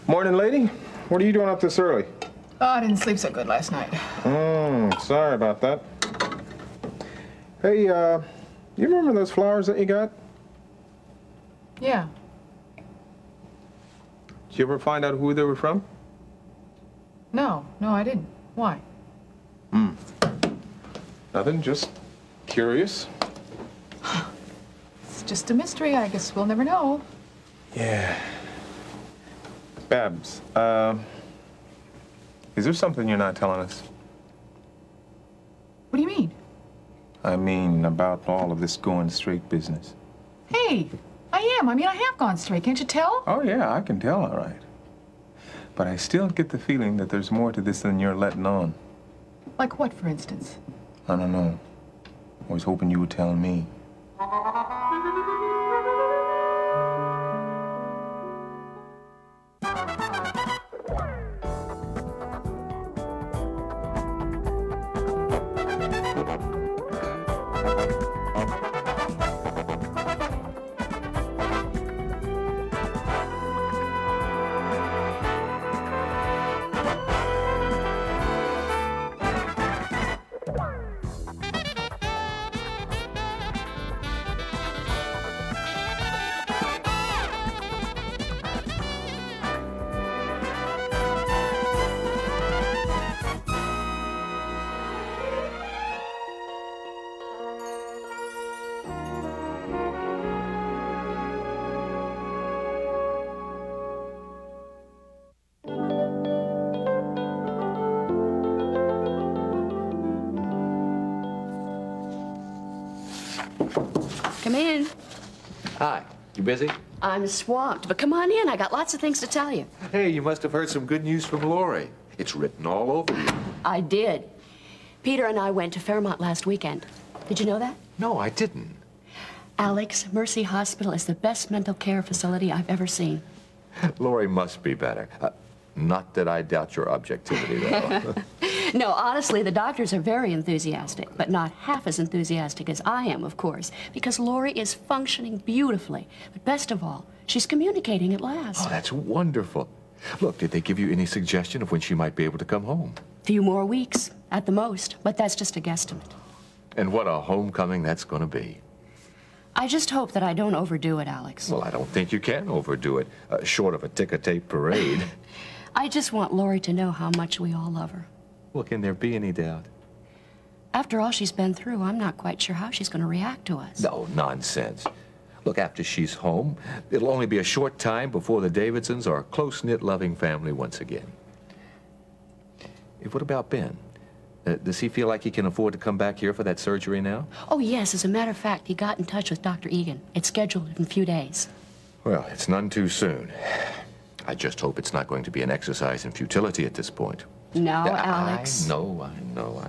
Morning, lady. What are you doing up this early? Oh, I didn't sleep so good last night. Sorry about that. Hey, you remember those flowers that you got? Yeah. Did you ever find out who they were from? No, I didn't. Why? Nothing, just curious. It's just a mystery. I guess we'll never know. Yeah. Babs, is there something you're not telling us? What do you mean? I mean, about all of this going straight business. Hey, I am. I mean, I have gone straight. Can't you tell? Oh, yeah, I can tell, all right. But I still get the feeling that there's more to this than you're letting on. Like what, for instance? I don't know. I was hoping you would tell me. Come in. Hi. You busy? I'm swamped, but come on in. I got lots of things to tell you. Hey, you must have heard some good news from Lori. It's written all over you. I did. Peter and I went to Fairmont last weekend. Did you know that? No, I didn't. Alex, Mercy Hospital is the best mental care facility I've ever seen. Lori must be better. Not that I doubt your objectivity, though. No, honestly, the doctors are very enthusiastic, but not half as enthusiastic as I am, of course, because Lori is functioning beautifully. But best of all, she's communicating at last. Oh, that's wonderful. Look, did they give you any suggestion of when she might be able to come home? Few more weeks, at the most, but that's just a guesstimate. And what a homecoming that's going to be. I just hope that I don't overdo it, Alex. Well, I don't think you can overdo it, short of a ticker-tape parade. I just want Lori to know how much we all love her. Well, can there be any doubt? After all she's been through, I'm not quite sure how she's going to react to us. No, nonsense. Look, after she's home, it'll only be a short time before the Davidsons are a close-knit, loving family once again. What about Ben? Does he feel like he can afford to come back here for that surgery now? Oh, yes. As a matter of fact, he got in touch with Dr. Egan. It's scheduled in a few days. Well, it's none too soon. I just hope it's not going to be an exercise in futility at this point. No, Alex. I know.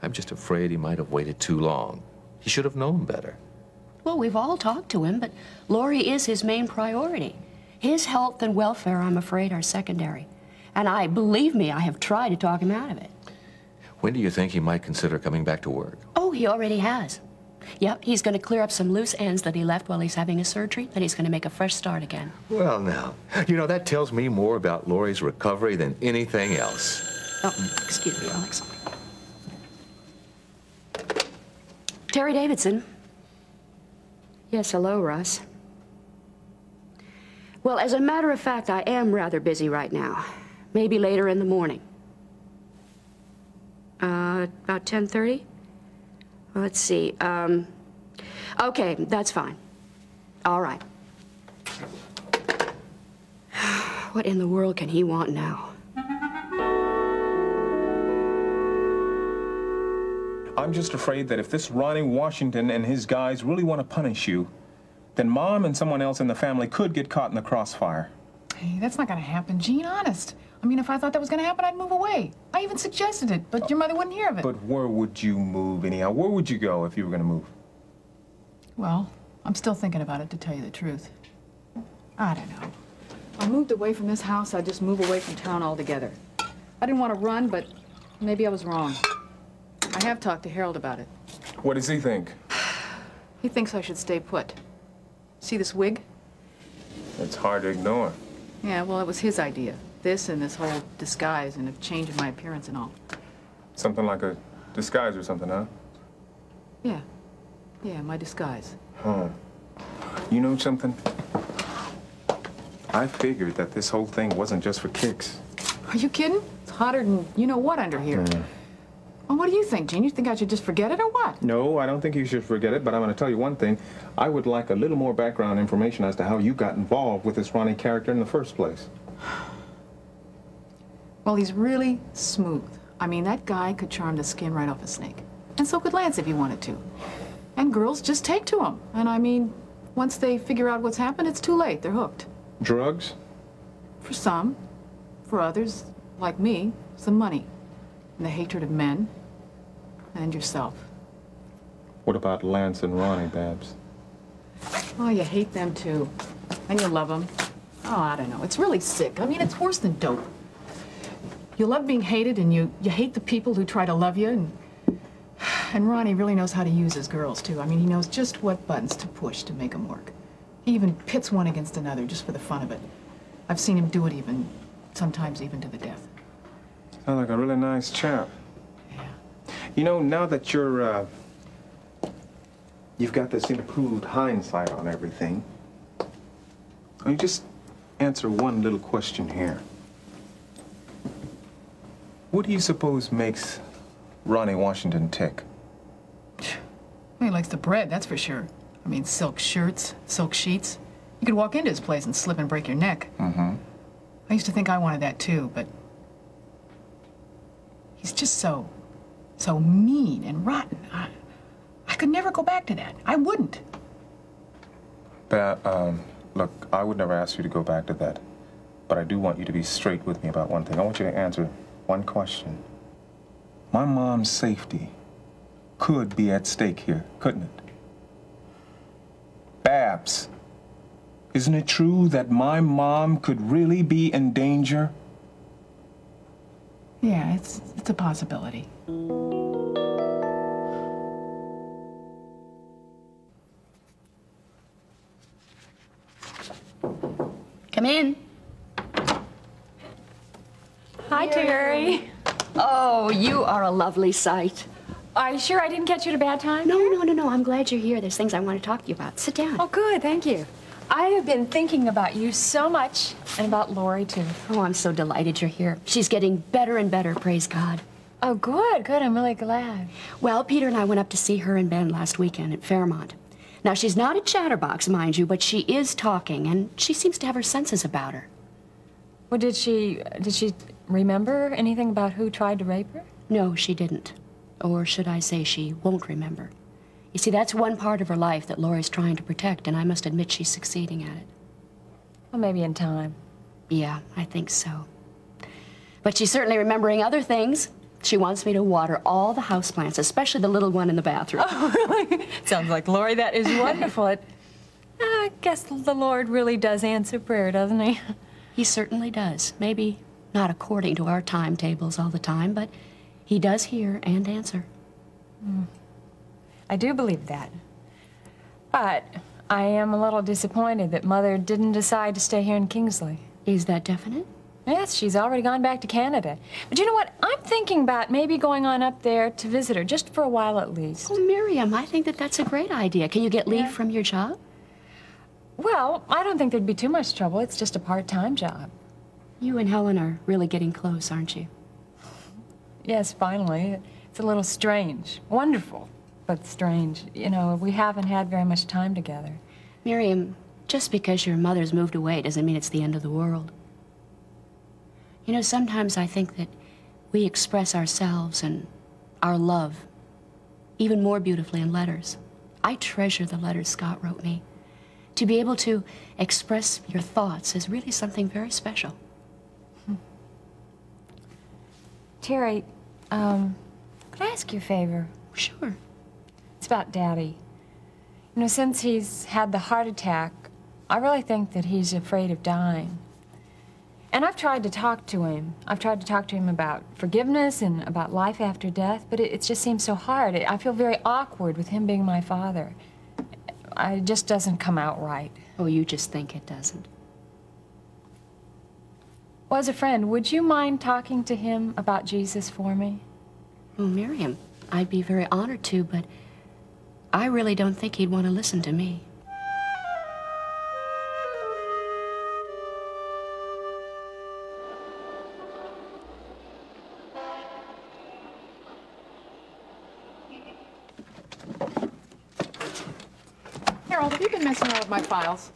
I'm just afraid he might have waited too long. He should have known better. Well, we've all talked to him, but Lori is his main priority. His health and welfare, I'm afraid, are secondary. And believe me, I have tried to talk him out of it. When do you think he might consider coming back to work? Oh, he already has. Yep, he's going to clear up some loose ends that he left while he's having his surgery, then he's going to make a fresh start again. Well, now, you know, that tells me more about Lori's recovery than anything else. Oh, excuse me, Alex. Terry Davidson. Yes, hello, Russ. Well, as a matter of fact, I am rather busy right now. Maybe later in the morning. About 10:30? Let's see, okay, that's fine. All right. What in the world can he want now? I'm just afraid that if this Ronnie Washington and his guys really want to punish you, then Mom and someone else in the family could get caught in the crossfire. Hey, that's not going to happen, Gene, honest. I mean, if I thought that was going to happen, I'd move away. I even suggested it, but your mother wouldn't hear of it. But where would you move anyhow? Where would you go if you were going to move? Well, I'm still thinking about it, to tell you the truth. I don't know. If I moved away from this house, I'd just move away from town altogether. I didn't want to run, but maybe I was wrong. I have talked to Harold about it. What does he think? He thinks I should stay put. See this wig? It's hard to ignore. Yeah, well, it was his idea. This and this whole disguise and a change in my appearance and all. Something like a disguise or something, huh? Yeah. Yeah, my disguise. Huh. You know something? I figured that this whole thing wasn't just for kicks. Are you kidding? It's hotter than you-know-what under here. Well, what do you think, Gene? You think I should just forget it or what? No, I don't think you should forget it, but I'm going to tell you one thing. I would like a little more background information as to how you got involved with this Ronnie character in the first place. Well, he's really smooth. I mean, that guy could charm the skin right off a snake. And so could Lance if he wanted to. And girls just take to him. And I mean, once they figure out what's happened, it's too late. They're hooked. Drugs? For some. For others, like me, some money. And the hatred of men. And yourself. What about Lance and Ronnie, Babs? Oh, you hate them too. And you love them. Oh, I don't know. It's really sick. I mean, it's worse than dope. You love being hated, and you hate the people who try to love you, and Ronnie really knows how to use his girls, too. I mean, he knows just what buttons to push to make them work. He even pits one against another just for the fun of it. I've seen him do it sometimes even to the death. Sounds like a really nice chap. Yeah. You know, now that you've got this improved hindsight on everything, let me just answer one little question here. What do you suppose makes Ronnie Washington tick? Well, he likes the bread, that's for sure. I mean, silk shirts, silk sheets. You could walk into his place and slip and break your neck. Mm-hmm. I used to think I wanted that too, but he's just so mean and rotten. I could never go back to that. I wouldn't. Look, I would never ask you to go back to that. But I do want you to be straight with me about one thing. I want you to answer one question. My mom's safety could be at stake here, couldn't it? Babs, isn't it true that my mom could really be in danger? Yeah, it's a possibility. Come in. Hi, Terry. Oh, you are a lovely sight. Are you sure I didn't catch you at a bad time? No. I'm glad you're here. There's things I want to talk to you about. Sit down. Oh, good, thank you. I have been thinking about you so much, and about Lori, too. Oh, I'm so delighted you're here. She's getting better and better, praise God. Oh, good, I'm really glad. Well, Peter and I went up to see her and Ben last weekend at Fairmont. Now, she's not a chatterbox, mind you, but she is talking, and she seems to have her senses about her. Well, did she remember anything about who tried to rape her? No, she didn't. Or should I say she won't remember. You see, that's one part of her life that Lori's trying to protect, and I must admit she's succeeding at it. Well, maybe in time. Yeah, I think so. But she's certainly remembering other things. She wants me to water all the houseplants, especially the little one in the bathroom. Oh, really? Sounds like Lori. That is wonderful. I guess the Lord really does answer prayer, doesn't he? He certainly does. Maybe not according to our timetables all the time, but he does hear and answer. I do believe that. But I am a little disappointed that Mother didn't decide to stay here in Kingsley. Is that definite? Yes, she's already gone back to Canada. But you know what? I'm thinking about maybe going on up there to visit her, just for a while at least. Oh, Miriam, I think that's a great idea. Can you get leave from your job? Well, I don't think there'd be too much trouble. It's just a part-time job. You and Helen are really getting close, aren't you? Yes, finally. It's a little strange. Wonderful, but strange. You know, we haven't had very much time together. Miriam, just because your mother's moved away doesn't mean it's the end of the world. You know, sometimes I think that we express ourselves and our love even more beautifully in letters. I treasure the letters Scott wrote me. To be able to express your thoughts is really something very special. Terry, could I ask you a favor? Sure. It's about Daddy. You know, since he's had the heart attack, I really think that he's afraid of dying. And I've tried to talk to him. I've tried to talk to him about forgiveness and about life after death, but it just seems so hard. I feel very awkward with him being my father. It just doesn't come out right. Oh, you just think it doesn't. Well, as a friend, would you mind talking to him about Jesus for me? Oh, Miriam, I'd be very honored to, but I really don't think he'd want to listen to me. Harold, have you been messing around with my files?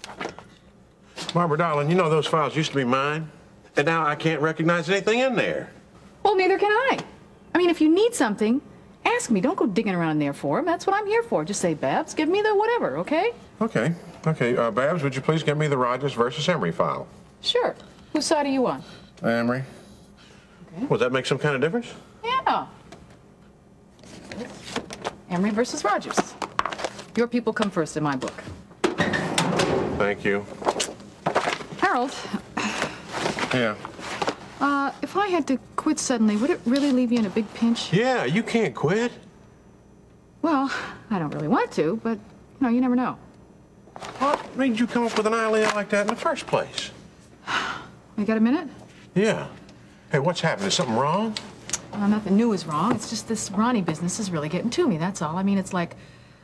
Barbara, darling, you know those files used to be mine, and now I can't recognize anything in there. Well, neither can I. I mean, if you need something, ask me. Don't go digging around in there for them. That's what I'm here for. Just say, Babs, give me the whatever, okay? Okay. Babs, would you please give me the Rogers versus Emery file? Sure. Whose side are you on? Emery. Okay. Would that make some kind of difference? Yeah. Emery versus Rogers. Your people come first in my book. Thank you. Harold, Yeah. if I had to quit suddenly, would it really leave you in a big pinch? Yeah, you can't quit. Well, I don't really want to, but, you never know. What made you come up with an idea like that in the first place? You got a minute? Yeah. Hey, what's happened? Is something wrong? Well, nothing new is wrong. It's just this Ronnie business is really getting to me, that's all. I mean, it's like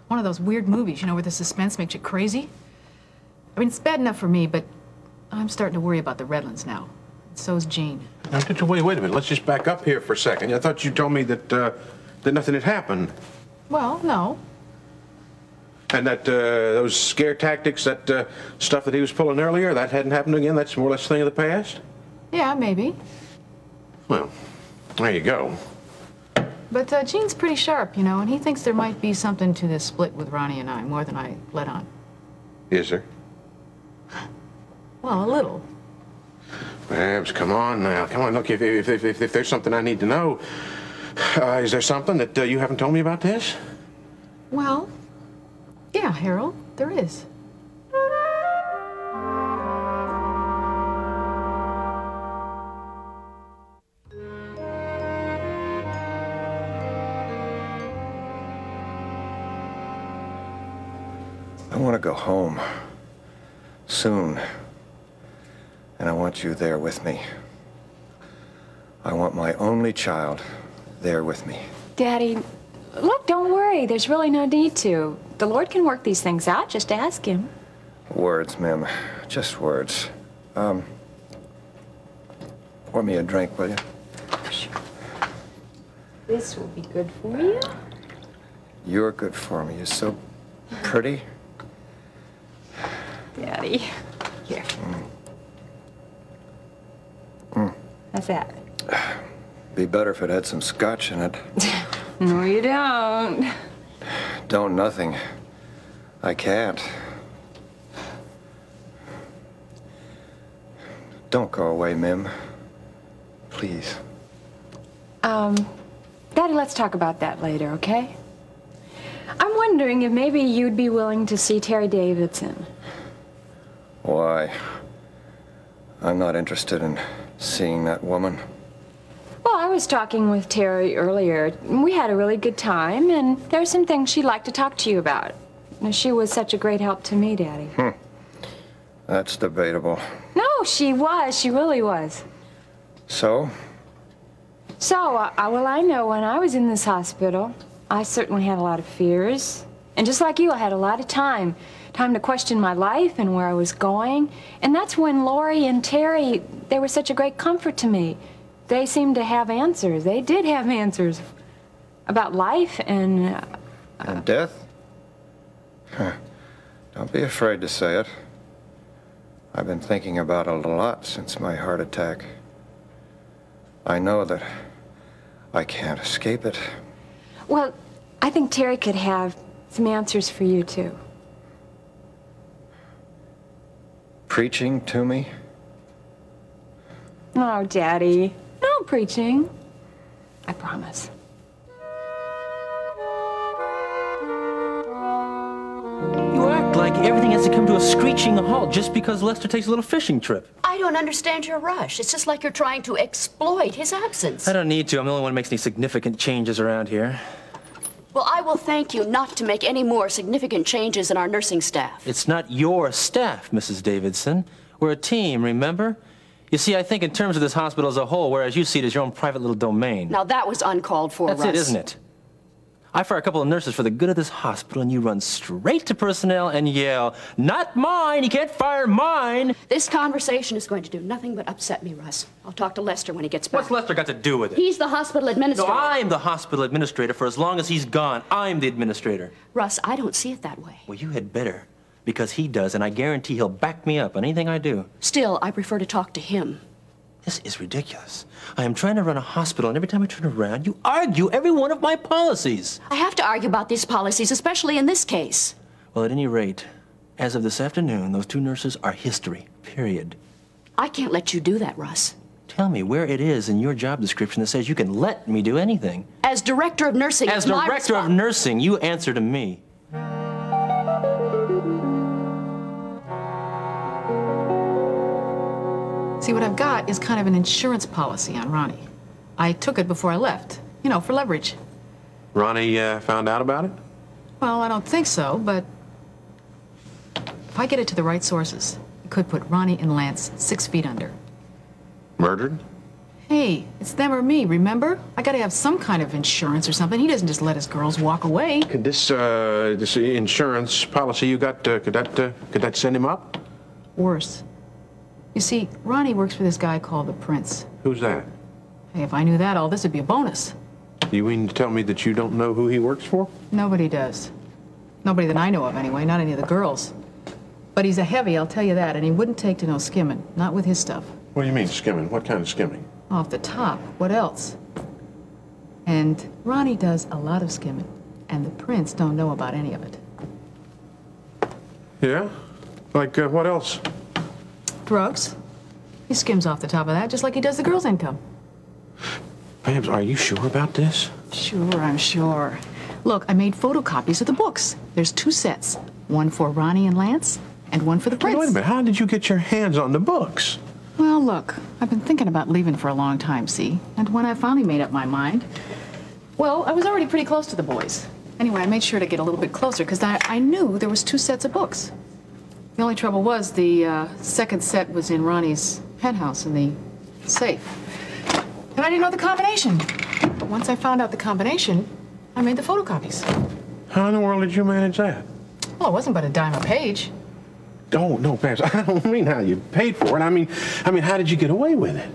one of those weird movies, where the suspense makes you crazy. I mean, it's bad enough for me, but I'm starting to worry about the Redlands now. And so's Jean. Now, wait a minute. Let's just back up here for a second. I thought you told me that nothing had happened. Well, no. And that those scare tactics, that stuff that he was pulling earlier, that hadn't happened again? That's more or less a thing of the past? Yeah, maybe. Well, there you go. But Gene's pretty sharp, and he thinks there might be something to this split with Ronnie and I, more than I let on. Is there? Well, a little. Babs, come on now. Come on, look, if there's something I need to know, is there something that you haven't told me about this? Well, yeah, Harold, there is. I want to go home. Soon. And I want you there with me. I want my only child there with me. Daddy, look, don't worry. There's really no need to. The Lord can work these things out. Just ask him. Words, Mim. Just words. Pour me a drink, will you? Sure. This will be good for you. You're good for me. You're so pretty. Daddy. Here. How's that? Be better if it had some scotch in it. No, you don't. Don't nothing. I can't. Don't go away, Mim. Please. Daddy, let's talk about that later, okay? I'm wondering if maybe you'd be willing to see Terry Davidson. Why? I'm not interested in seeing that woman. Well, I was talking with Terry earlier. We had a really good time, and there are some things she'd like to talk to you about. She was such a great help to me, Daddy. That's debatable. No, she was. She really was. So? So, well, I know when I was in this hospital, I certainly had a lot of fears. And just like you, I had a lot of time to question my life and where I was going. And that's when Lori and Terry, they were such a great comfort to me. They seemed to have answers. They did have answers about life and... And death? Don't be afraid to say it. I've been thinking about it a lot since my heart attack. I know that I can't escape it. Well, I think Terry could have some answers for you, too. Preaching to me? No, Daddy. No preaching. I promise. You act like everything has to come to a screeching halt just because Lester takes a little fishing trip. I don't understand your rush. It's just like you're trying to exploit his absence. I don't need to. I'm the only one who makes any significant changes around here. Well, I will thank you not to make any more significant changes in our nursing staff. It's not your staff, Mrs. Davidson. We're a team, remember? You see, I think in terms of this hospital as a whole, whereas you see it as your own private little domain. Now, that was uncalled for, That's Russ. it, isn't it? I fire a couple of nurses for the good of this hospital, and you run straight to personnel and yell, "Not mine! You can't fire mine!" This conversation is going to do nothing but upset me, Russ. I'll talk to Lester when he gets back. What's Lester got to do with it? He's the hospital No, administrator. I'm the hospital administrator for as long as he's gone. I'm the administrator. Russ, I don't see it that way. Well, you had better, because he does, and I guarantee he'll back me up on anything I do. Still, I prefer to talk to him. This is ridiculous. I am trying to run a hospital, and every time I turn around, you argue every one of my policies. I have to argue about these policies, especially in this case. Well, at any rate, as of this afternoon, those two nurses are history, period. I can't let you do that, Russ. Tell me where it is in your job description that says you can let me do anything. As director of nursing, As director of nursing, you answer to me. See, what I've got is kind of an insurance policy on Ronnie. I took it before I left, you know, for leverage. Ronnie found out about it? Well, I don't think so, but if I get it to the right sources, it could put Ronnie and Lance 6 feet under. Murdered? Hey, it's them or me, remember? I gotta have some kind of insurance or something. He doesn't just let his girls walk away. Could this insurance policy you got, could that send him up? Worse. You see, Ronnie works for this guy called the Prince. Who's that? Hey, if I knew that, all this would be a bonus. You mean to tell me that you don't know who he works for? Nobody does. Nobody that I know of, anyway, not any of the girls. But he's a heavy, I'll tell you that, and he wouldn't take to no skimming, not with his stuff. What do you mean, skimming? What kind of skimming? Off the top, what else? And Ronnie does a lot of skimming, and the Prince don't know about any of it. Yeah? Like, what else? Drugs. He skims off the top of that, just like he does the girls' income. Babs, are you sure about this? Sure, I'm sure. Look, I made photocopies of the books. There's 2 sets. One for Ronnie and Lance, and one for the Prince. Wait a minute, how did you get your hands on the books? Well, look, I've been thinking about leaving for a long time, see? And when I finally made up my mind, well, I was already pretty close to the boys. Anyway, I made sure to get a little bit closer, because I knew there was 2 sets of books. The only trouble was the second set was in Ronnie's penthouse in the safe. And I didn't know the combination. But once I found out the combination, I made the photocopies. How in the world did you manage that? Well, it wasn't but a dime a page. Oh, no, Babs, I don't mean how you paid for it. I mean, how did you get away with it?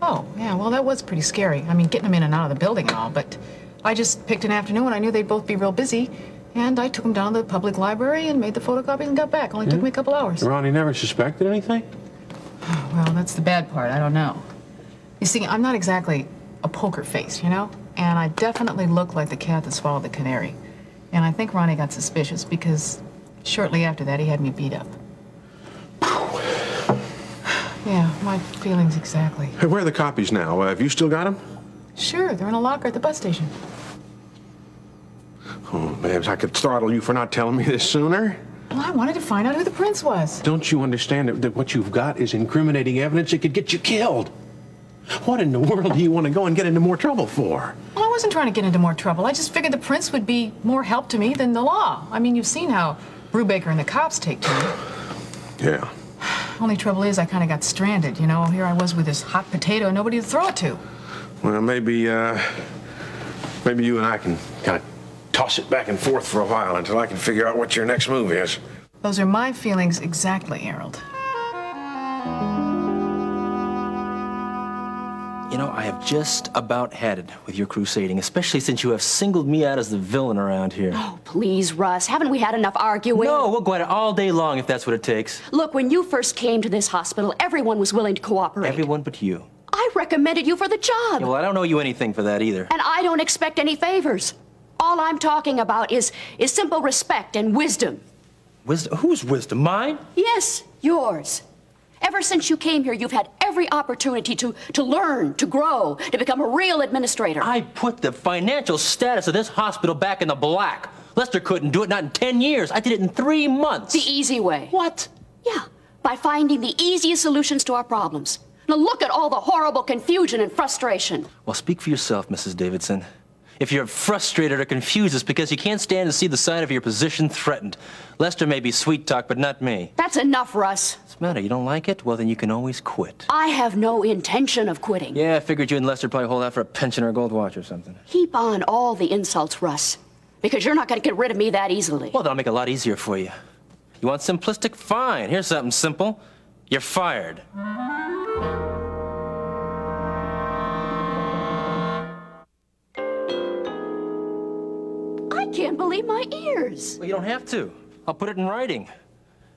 Oh, yeah, well, that was pretty scary. I mean, getting them in and out of the building and all, but I just picked an afternoon when I knew they'd both be real busy, and I took them down to the public library and made the photocopies and got back. Only took me a couple hours. Ronnie never suspected anything? Well, that's the bad part. I don't know. You see, I'm not exactly a poker face, you know? And I definitely look like the cat that swallowed the canary. And I think Ronnie got suspicious because shortly after that, he had me beat up. Yeah, my feelings exactly. Hey, where are the copies now? Have you still got them? Sure, they're in a locker at the bus station. Oh, Babs, I could throttle you for not telling me this sooner. Well, I wanted to find out who the Prince was. Don't you understand that what you've got is incriminating evidence that could get you killed? What in the world do you want to go and get into more trouble for? Well, I wasn't trying to get into more trouble. I just figured the Prince would be more help to me than the law. I mean, you've seen how Brubaker and the cops take to me. Yeah. Only trouble is I kind of got stranded, you know? Here I was with this hot potato and nobody to throw it to. Well, maybe you and I can kind of toss it back and forth for a while until I can figure out what your next move is. Those are my feelings exactly, Harold. You know, I have just about had it with your crusading, especially since you have singled me out as the villain around here. Oh, please, Russ. Haven't we had enough arguing? No, we'll go at it all day long if that's what it takes. Look, when you first came to this hospital, everyone was willing to cooperate. Everyone but you. I recommended you for the job. Yeah, well, I don't owe you anything for that either. And I don't expect any favors. All I'm talking about is simple respect and wisdom. Wisdom? Whose wisdom? Mine? Yes, yours. Ever since you came here, you've had every opportunity to learn, to grow, to become a real administrator. I put the financial status of this hospital back in the black. Lester couldn't do it, not in 10 years. I did it in 3 months. The easy way. What? Yeah, by finding the easiest solutions to our problems. Now look at all the horrible confusion and frustration. Well, speak for yourself, Mrs. Davidson. If you're frustrated or confused, it's because you can't stand to see the sign of your position threatened. Lester may be sweet talk, but not me. That's enough, Russ. What's the matter? You don't like it? Well, then you can always quit. I have no intention of quitting. Yeah, I figured you and Lester probably hold out for a pension or a gold watch or something. Heap on all the insults, Russ, because you're not going to get rid of me that easily. Well, that'll make it a lot easier for you. You want simplistic? Fine. Here's something simple. You're fired. I can't believe my ears. Well, you don't have to. I'll put it in writing.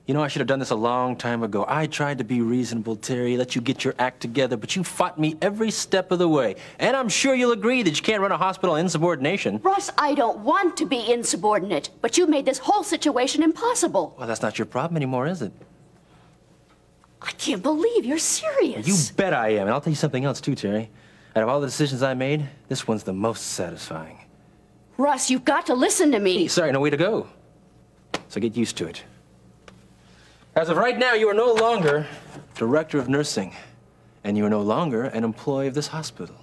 You know, I should have done this a long time ago. I tried to be reasonable, Terry, let you get your act together, but you fought me every step of the way. And I'm sure you'll agree that you can't run a hospital in insubordination. Russ, I don't want to be insubordinate, but you made this whole situation impossible. Well, that's not your problem anymore, is it? I can't believe you're serious. You bet I am. And I'll tell you something else, too, Terry. Out of all the decisions I made, this one's the most satisfying. Russ, you've got to listen to me. Hey, sorry, no way to go. So get used to it. As of right now, you are no longer director of nursing, and you are no longer an employee of this hospital.